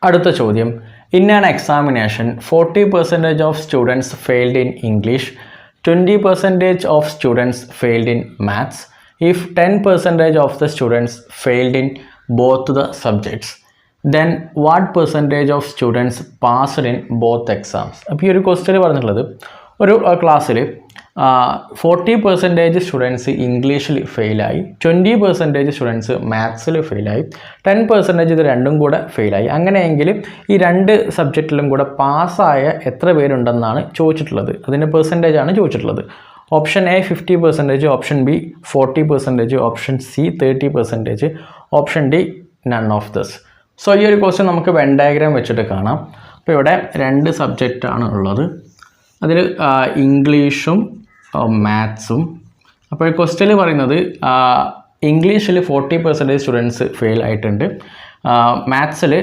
അടുത്ത ചോദ്യം, in an examination 40% of students failed in English, 20% of students failed in maths, if 10% of the students failed in both the subjects, then what percentage of students passed in both exams? അപ്പോൾ ഈ ഒരു question പറഞ്ഞിട്ടുള്ളത് ഒരു ക്ലാസ്സിൽ 40% students ഇംഗ്ലീഷിൽ ഫെയിലായി, 20% students മാത്സിൽ ഫെയിലായി, 10% ഇത് രണ്ടും കൂടെ ഫെയിലായി. അങ്ങനെയെങ്കിൽ ഈ രണ്ട് സബ്ജക്റ്റിലും കൂടെ പാസ്സായ എത്ര പേരുണ്ടെന്നാണ് ചോദിച്ചിട്ടുള്ളത്. അതിൻ്റെ പെർസെൻറ്റേജാണ് ചോദിച്ചിട്ടുള്ളത്. Option A 50%, option B 40%, option C 30%, option D none of this. So ഈ ഒരു ക്വസ്റ്റ്യൻ നമുക്ക് വെൻ ഡയഗ്രാം വെച്ചിട്ട് കാണാം. അപ്പോൾ ഇവിടെ രണ്ട് സബ്ജക്റ്റാണ് ഉള്ളത്, അതിൽ ഇംഗ്ലീഷും മാത്സും. അപ്പോൾ ക്വസ്റ്റ്യൻ പറയുന്നത് ഇംഗ്ലീഷിൽ 40% സ്റ്റുഡൻസ് ഫെയിൽ ആയിട്ടുണ്ട്, മാത്സിൽ